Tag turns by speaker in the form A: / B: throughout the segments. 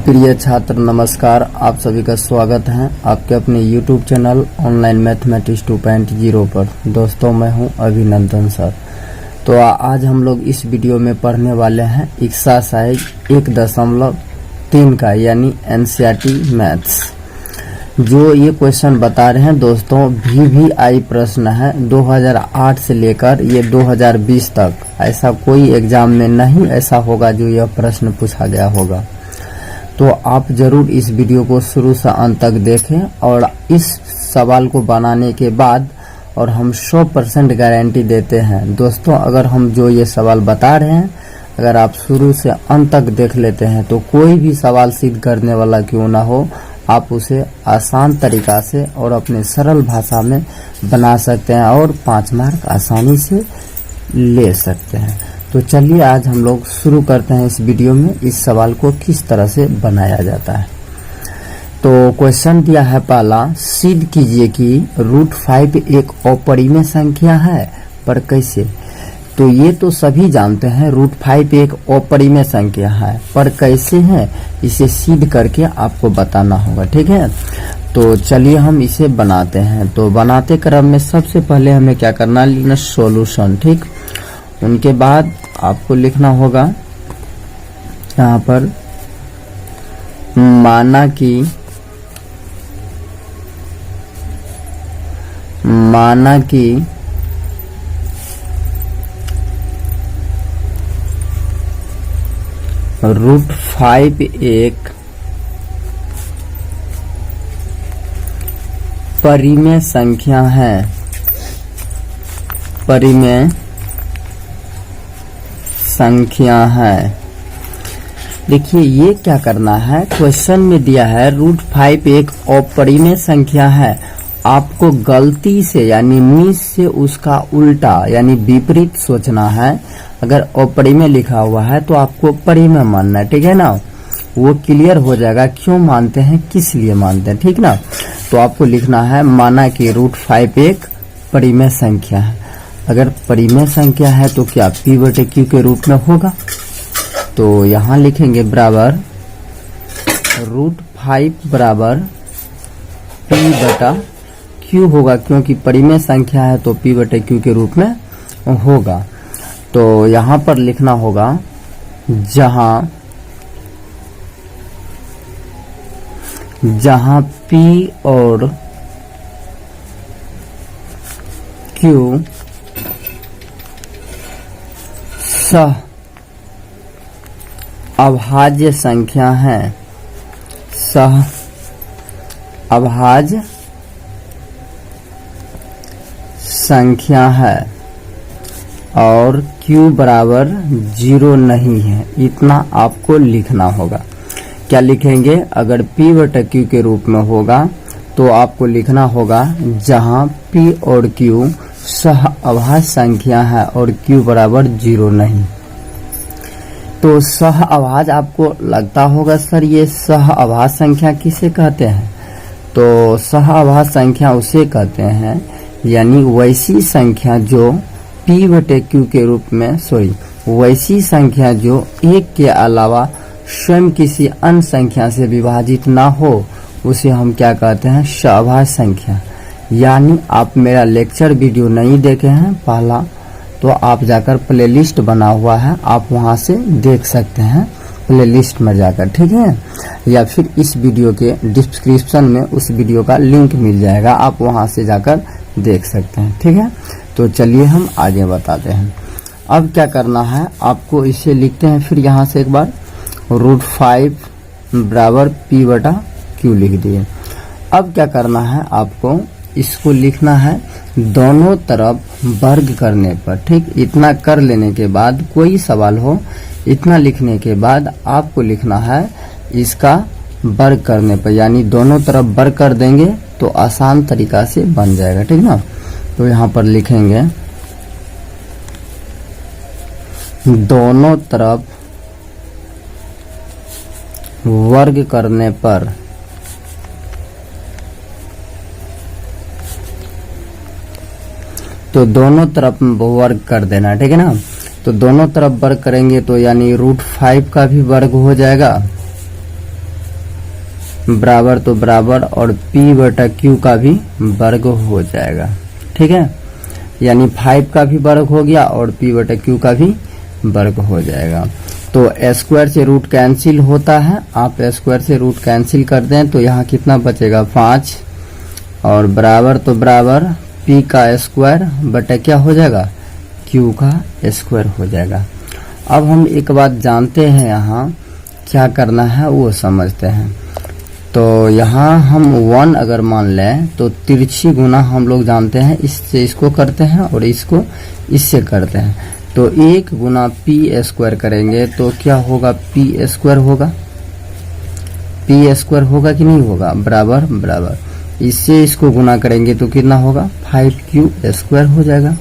A: प्रिय छात्र नमस्कार, आप सभी का स्वागत है आपके अपने YouTube चैनल ऑनलाइन मैथमेटिक्स 2.0 पर। दोस्तों मैं हूं अभिनंदन सर। तो आज हम लोग इस वीडियो में पढ़ने वाले हैं एक्सरसाइज 1.3 का यानी NCERT मैथ्स। जो ये क्वेश्चन बता रहे हैं दोस्तों VVI प्रश्न है 2008 से लेकर ये 2020 तक। ऐसा कोई एग्जाम में नहीं ऐसा होगा जो यह प्रश्न पूछा गया होगा। तो आप जरूर इस वीडियो को शुरू से अंत तक देखें और इस सवाल को बनाने के बाद और हम 100% गारंटी देते हैं दोस्तों, अगर हम जो ये सवाल बता रहे हैं अगर आप शुरू से अंत तक देख लेते हैं तो कोई भी सवाल सिद्ध करने वाला क्यों ना हो, आप उसे आसान तरीका से और अपने सरल भाषा में बना सकते हैं और 5 मार्क आसानी से ले सकते हैं। तो चलिए आज हम लोग शुरू करते हैं इस वीडियो में इस सवाल को किस तरह से बनाया जाता है। तो क्वेश्चन दिया है पहला, सिद्ध कीजिए कि √5 एक अपरिमेय संख्या है, पर कैसे। तो ये तो सभी जानते हैं √5 एक अपरिमेय संख्या है, पर कैसे है इसे सिद्ध करके आपको बताना होगा, ठीक है। तो चलिए हम इसे बनाते हैं। तो बनाते क्रम में सबसे पहले हमें क्या करना है, लिखना सॉल्यूशन, ठीक। उनके बाद आपको लिखना होगा यहाँ पर माना कि √5 एक परिमेय संख्या है, परिमेय संख्या है। देखिए ये क्या करना है, क्वेश्चन में दिया है √5 एक अपरिमेय संख्या है। आपको गलती से यानी मिस से उसका उल्टा यानी विपरीत सोचना है। अगर अपरिमेय लिखा हुआ है तो आपको परिमेय मानना है, ठीक है ना। वो क्लियर हो जाएगा क्यों मानते हैं, किस लिए मानते हैं, ठीक ना। तो आपको लिखना है माना कि √5 एक परिमेय संख्या है। अगर परिमेय संख्या है तो क्या P/Q के रूप में होगा। तो यहाँ लिखेंगे बराबर √5 बराबर P/Q होगा, क्योंकि परिमेय संख्या है तो P/Q के रूप में होगा। तो यहाँ पर लिखना होगा जहाँ P और Q सह अभाज्य संख्या है, सह अभाज्य संख्या है और Q बराबर 0 नहीं है, इतना आपको लिखना होगा। क्या लिखेंगे, अगर P/Q के रूप में होगा तो आपको लिखना होगा जहां P और Q सह अभाज्य संख्या है और Q बराबर 0 नहीं। तो सह अभाज्य आपको लगता होगा सर ये सह अभाज्य संख्या किसे कहते हैं। तो सह अभाज्य संख्या उसे कहते हैं यानी वैसी संख्या जो P/Q के रूप में वैसी संख्या जो एक के अलावा स्वयं किसी अन्य संख्या से विभाजित ना हो, उसे हम क्या कहते हैं, सहअभाज्य संख्या। यानी आप मेरा लेक्चर वीडियो नहीं देखे हैं पहला, तो आप जाकर प्लेलिस्ट बना हुआ है, आप वहां से देख सकते हैं प्लेलिस्ट में जाकर, ठीक है। या फिर इस वीडियो के डिस्क्रिप्शन में उस वीडियो का लिंक मिल जाएगा, आप वहां से जाकर देख सकते हैं, ठीक है। तो चलिए हम आगे बताते हैं। अब क्या करना है, आपको इसे लिखते हैं फिर यहाँ से एक बार √5 बराबर P/Q लिख दिए। अब क्या करना है, आपको इसको लिखना है दोनों तरफ वर्ग करने पर, ठीक। इतना कर लेने के बाद कोई सवाल हो, इतना लिखने के बाद आपको लिखना है इसका वर्ग करने पर, यानी दोनों तरफ वर्ग कर देंगे तो आसान तरीका से बन जाएगा, ठीक ना। तो यहाँ पर लिखेंगे दोनों तरफ वर्ग करने पर तो दोनों तरफ वर्ग कर देना, ठीक है ना। तो दोनों तरफ वर्ग करेंगे तो यानी √5 का भी वर्ग हो जाएगा बराबर तो बराबर और p बटा q का भी वर्ग हो जाएगा। ठीक है, यानी 5 का भी वर्ग हो गया और p बटा q का भी वर्ग हो जाएगा। तो स्क्वायर से रूट कैंसिल होता है, आप स्क्वायर से रूट कैंसिल कर दें तो यहाँ कितना बचेगा 5 और बराबर तो बराबर p का स्क्वायर बटा क्या हो जाएगा q का स्क्वायर हो जाएगा। अब हम एक बात जानते हैं, यहाँ क्या करना है वो समझते हैं। तो यहाँ हम 1 अगर मान लें तो तिरछी गुना हम लोग जानते हैं, इससे इसको करते हैं और इसको इससे करते हैं। तो 1 गुना p स्क्वायर करेंगे तो क्या होगा p स्क्वायर होगा, p स्क्वायर होगा कि नहीं होगा, बराबर बराबर। इससे इसको गुना करेंगे तो कितना होगा 5q स्क्वायर हो जाएगा।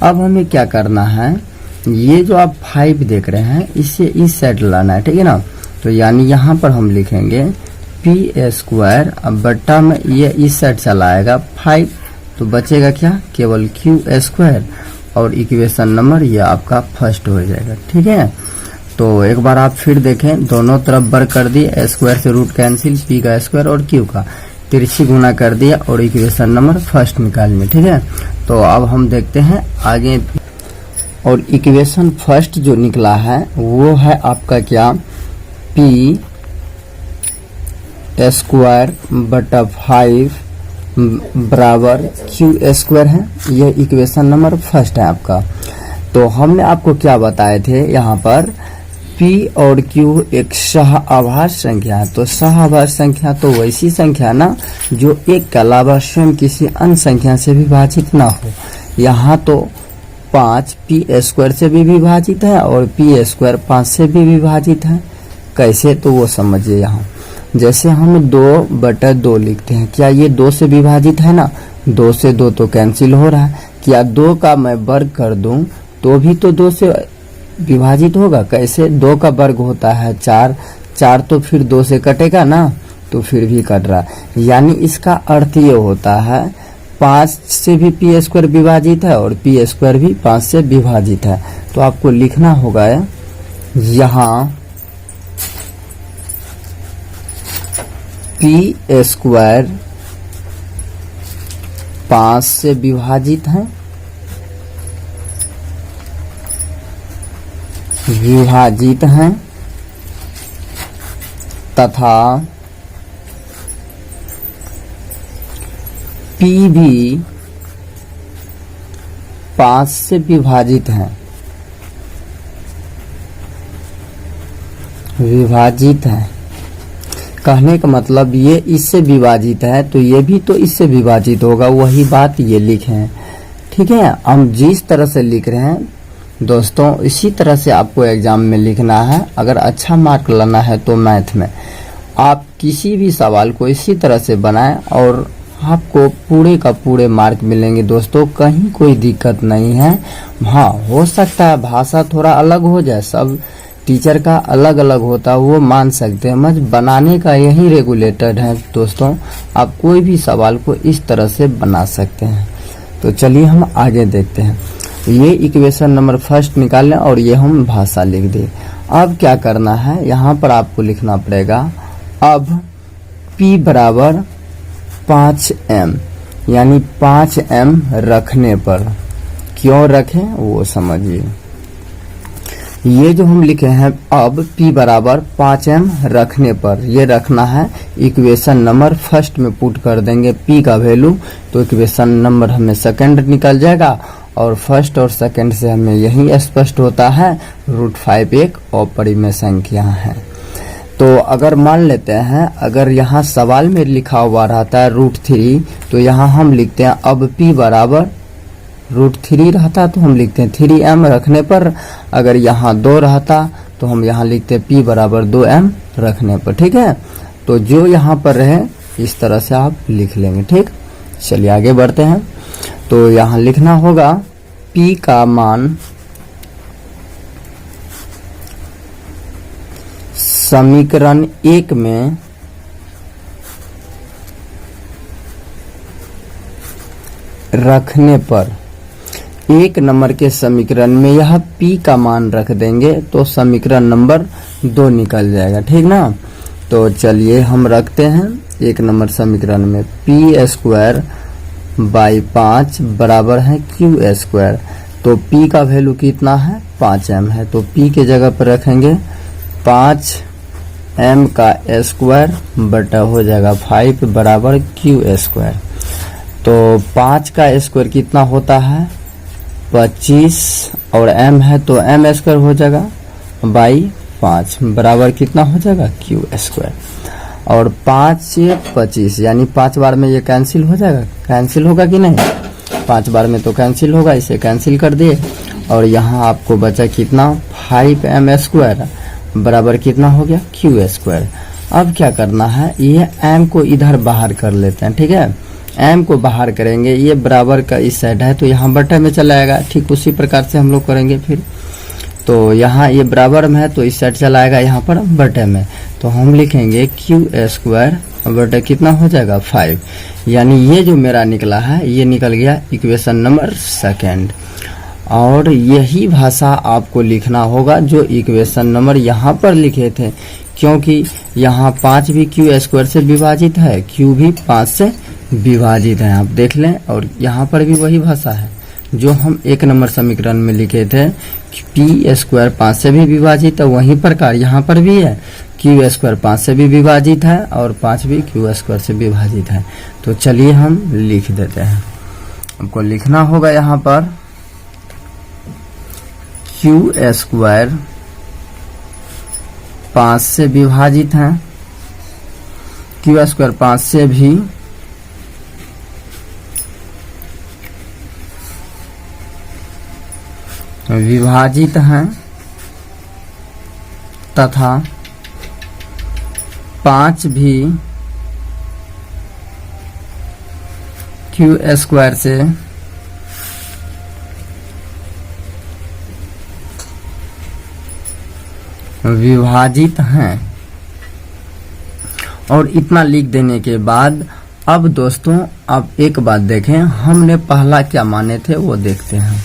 A: अब हमें क्या करना है, ये जो आप 5 देख रहे हैं इससे इस साइड लाना है, ठीक है ना। तो यानी यहाँ पर हम लिखेंगे p स्क्वायर, अब बट्टा में ये इस साइड चला आएगा 5, तो बचेगा क्या केवल q स्क्वायर और इक्वेशन नंबर ये आपका फर्स्ट हो जाएगा। ठीक है, तो एक बार आप फिर देखें, दोनों तरफ वर्ग कर दिए, स्क्वायर से रूट कैंसिल, p का स्क्वायर और q का तिरछी गुना कर दिया और इक्वेशन नंबर फर्स्ट निकालने। ठीक है, तो अब हम देखते हैं आगे। और इक्वेशन फर्स्ट जो निकला है वो है आपका क्या p स्क्वायर बटा 5 बराबर q स्क्वायर है, यह इक्वेशन नंबर फर्स्ट है आपका। तो हमने आपको क्या बताए थे, यहाँ पर p और q एक सहआभाज्य संख्या है। तो सहआभाज्य संख्या तो वैसी संख्या ना जो एक के अलावा स्वयं किसी अन्य संख्या से विभाजित ना हो। यहाँ तो 5 p स्क्वायर से भी विभाजित है और p स्क्वायर 5 से भी विभाजित है। कैसे, तो वो समझिए। यहाँ जैसे हम 2 बटा 2 लिखते हैं, क्या ये 2 से विभाजित है ना, 2 से 2 तो कैंसिल हो रहा है। क्या 2 का मैं वर्ग कर दूं तो भी तो 2 से विभाजित होगा। कैसे, 2 का वर्ग होता है 4, 4 तो फिर 2 से कटेगा ना, तो फिर भी कट रहा है। यानी इसका अर्थ ये होता है 5 से भी p स्क्वायर विभाजित है और p स्क्वायर भी 5 से विभाजित है। तो आपको लिखना होगा यहाँ p स्क्वायर 5 से विभाजित है, तथा p भी 5 से विभाजित है, कहने का मतलब ये इससे विभाजित है तो ये भी तो इससे विभाजित होगा, वही बात ये लिखे हैं। ठीक है, हम जिस तरह से लिख रहे हैं दोस्तों इसी तरह से आपको एग्जाम में लिखना है। अगर अच्छा मार्क लाना है तो मैथ में आप किसी भी सवाल को इसी तरह से बनाएं और आपको पूरे का पूरे मार्क मिलेंगे दोस्तों, कहीं कोई दिक्कत नहीं है। हाँ, हो सकता है भाषा थोड़ा अलग हो जाए, सब टीचर का अलग अलग होता है, वो मान सकते हैं, मगर बनाने का यही रेगुलेटेड है दोस्तों। आप कोई भी सवाल को इस तरह से बना सकते हैं। तो चलिए हम आगे देखते हैं। ये इक्वेशन नंबर फर्स्ट निकाल लें और ये हम भाषा लिख दें। अब क्या करना है, यहाँ पर आपको लिखना पड़ेगा अब p बराबर 5m, यानी 5m रखने पर, क्यों रखें वो समझिए। ये जो हम लिखे हैं अब p बराबर 5m रखने पर, ये रखना है इक्वेशन नंबर फर्स्ट में पुट कर देंगे p का वैल्यू, तो इक्वेशन नंबर हमें सेकंड निकल जाएगा और फर्स्ट और सेकंड से हमें यही स्पष्ट होता है √5 एक अपरिमेय संख्या है। तो अगर मान लेते हैं, अगर यहाँ सवाल में लिखा हुआ रहता है √3, तो यहाँ हम लिखते हैं अब p बराबर √3 रहता तो हम लिखते हैं 3m रखने पर, अगर यहाँ 2 रहता तो हम यहाँ लिखते हैं p बराबर 2m रखने पर। ठीक है, तो जो यहाँ पर रहे इस तरह से आप लिख लेंगे। ठीक, चलिए आगे बढ़ते हैं। तो यहाँ लिखना होगा p का मान समीकरण 1 में रखने पर, 1 नंबर के समीकरण में यह p का मान रख देंगे तो समीकरण नंबर 2 निकल जाएगा। ठीक ना, तो चलिए हम रखते हैं 1 नंबर समीकरण में पी स्क्वायर बाई 5 बराबर है क्यू स्क्वायर। तो p का वैल्यू कितना है 5m है, तो p के जगह पर रखेंगे 5m का स्क्वायर बटा हो जाएगा 5 बराबर क्यू स्क्वायर। तो 5 का स्क्वायर कितना होता है 25 और m है तो m स्क्वायर हो जाएगा बाई 5 बराबर कितना हो जाएगा क्यू स्क्वायर। और 5 से 25 यानी 5 बार में ये कैंसिल हो जाएगा, कैंसिल होगा कि नहीं, 5 बार में तो कैंसिल होगा, इसे कैंसिल कर दिए। और यहाँ आपको बचा कितना 5m स्क्वायर बराबर कितना हो गया क्यू स्क्वायर। अब क्या करना है, ये m को इधर बाहर कर लेते हैं, ठीक है। m को बाहर करेंगे, ये बराबर का इस साइड है तो यहाँ बटे में चला आएगा, ठीक उसी प्रकार से हम लोग करेंगे फिर। तो यहाँ ये बराबर में है तो इस साइड चला आएगा यहाँ पर बटे में, तो हम लिखेंगे क्यू स्क्वायर बटे कितना हो जाएगा 5, यानी ये जो मेरा निकला है ये निकल गया इक्वेशन नंबर 2। और यही भाषा आपको लिखना होगा जो इक्वेशन नंबर यहाँ पर लिखे थे, क्योंकि यहाँ 5 भी क्यू स्क्वायर से विभाजित है, क्यू भी 5 से विभाजित है, आप देख लें। और यहाँ पर भी वही भाषा है जो हम 1 नंबर समीकरण में लिखे थे, पी स्क्वायर 5 से भी विभाजित है, वही प्रकार यहाँ पर भी है, क्यू स्क्वायर 5 से भी विभाजित है और 5 भी क्यू स्क्वायर से विभाजित है। तो चलिए हम लिख देते हैं, आपको लिखना होगा यहाँ पर क्यू स्क्वायर 5 से विभाजित है, क्यू स्क्वायर 5 से भी विभाजित है तथा 5 भी क्यू स्क्वायर से विभाजित हैं। और इतना लिख देने के बाद अब दोस्तों अब एक बात देखें, हमने पहला क्या माने थे वो देखते हैं।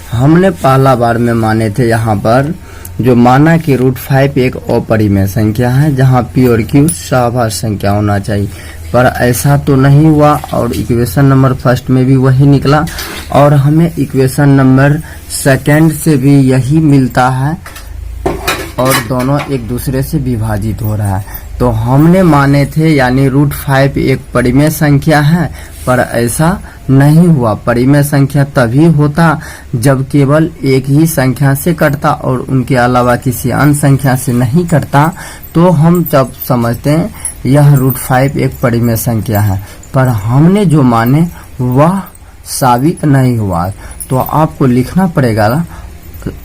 A: हमने पहला बार में माने थे यहाँ पर जो माना कि √5 एक अपरिमेय संख्या है जहाँ p और q सभाज्य संख्या होना चाहिए, पर ऐसा तो नहीं हुआ और इक्वेशन नंबर 1 में भी वही निकला और हमें इक्वेशन नंबर 2 से भी यही मिलता है और दोनों एक दूसरे से विभाजित हो रहा है। तो हमने माने थे यानी √5 एक परिमेय संख्या है, पर ऐसा नहीं हुआ। परिमेय संख्या तभी होता जब केवल एक ही संख्या से कटता और उनके अलावा किसी अन्य संख्या से नहीं कटता, तो हम जब समझते हैं यह √5 एक परिमेय संख्या है, पर हमने जो माने वह साबित नहीं हुआ। तो आपको लिखना पड़ेगा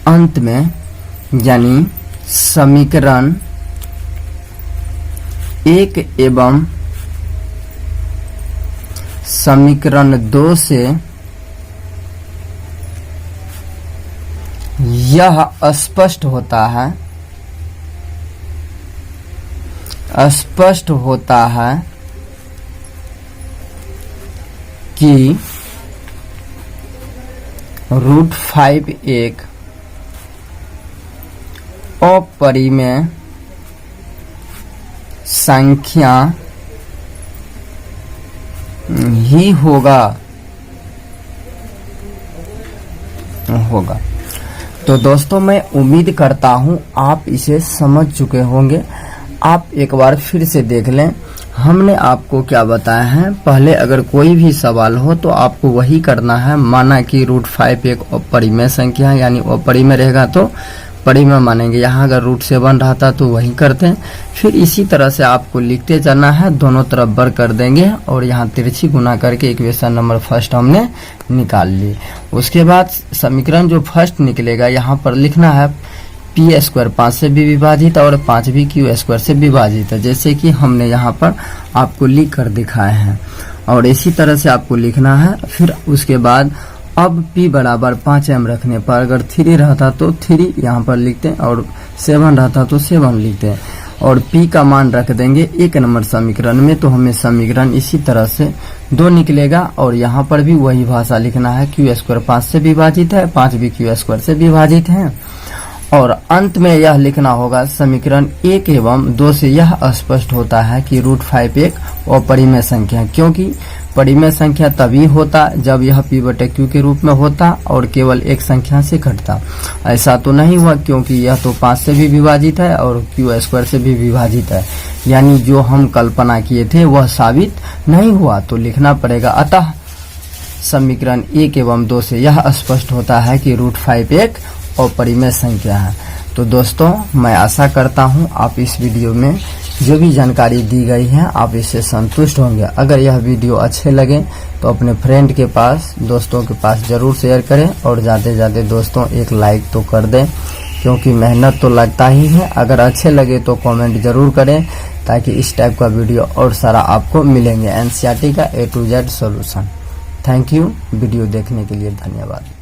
A: अंत में, यानी समीकरण 1 एवं समीकरण 2 से यह स्पष्ट होता है कि √5 एक अपरिमेय संख्या ही होगा। तो दोस्तों मैं उम्मीद करता हूं आप इसे समझ चुके होंगे। आप एक बार फिर से देख लें हमने आपको क्या बताया है। पहले अगर कोई भी सवाल हो तो आपको वही करना है। माना कि √5 एक अपरिमेय संख्या यानी अपरिमेय रहेगा तो परिमेय मानेंगे। यहाँ अगर √7 रहता तो वही करते हैं। फिर इसी तरह से आपको लिखते जाना है, दोनों तरफ वर्ग कर देंगे और यहाँ तिरछी गुना करके इक्वेशन नंबर 1 हमने निकाल ली। उसके बाद समीकरण जो 1 निकलेगा यहाँ पर लिखना है पी स्क्वायर 5 से भी विभाजित और 5 भी क्यू स्क्वायर से विभाजित है, जैसे कि हमने यहाँ पर आपको लिख कर दिखाए हैं। और इसी तरह से आपको लिखना है। फिर उसके बाद अब p बराबर 5m रखने पर अगर 3 रहता तो 3 यहाँ पर लिखते हैं और 7 रहता तो 7 लिखते हैं और p का मान रख देंगे 1 नंबर समीकरण में। तो हमें समीकरण इसी तरह से 2 निकलेगा और यहाँ पर भी वही भाषा लिखना है। क्यू स्क्वायर 5 से विभाजित है, 5 भी क्यू स्क्वायर से विभाजित है। और अंत में यह लिखना होगा समीकरण 1 एवं 2 से यह स्पष्ट होता है कि √5 एक अपरिमेय संख्या है, क्योंकि परिमेय संख्या तभी होता जब यह p/q के रूप में होता और केवल एक संख्या से घटता। ऐसा तो नहीं हुआ, क्योंकि यह तो 5 से भी विभाजित है और q² से भी विभाजित है, यानी जो हम कल्पना किए थे वह साबित नहीं हुआ, तो लिखना पड़ेगा। अतः समीकरण 1 एवं 2 से यह स्पष्ट होता है कि √5 एक अपरिमेय संख्या है। तो दोस्तों, मैं आशा करता हूं आप इस वीडियो में जो भी जानकारी दी गई है आप इससे संतुष्ट होंगे। अगर यह वीडियो अच्छे लगे तो अपने फ्रेंड के पास, दोस्तों के पास जरूर शेयर करें और जाते जाते दोस्तों एक लाइक तो कर दें, क्योंकि मेहनत तो लगता ही है। अगर अच्छे लगे तो कमेंट जरूर करें, ताकि इस टाइप का वीडियो और सारा आपको मिलेंगे। एनसीईआरटी का A to Z solution. Thank you, video देखने के लिए धन्यवाद।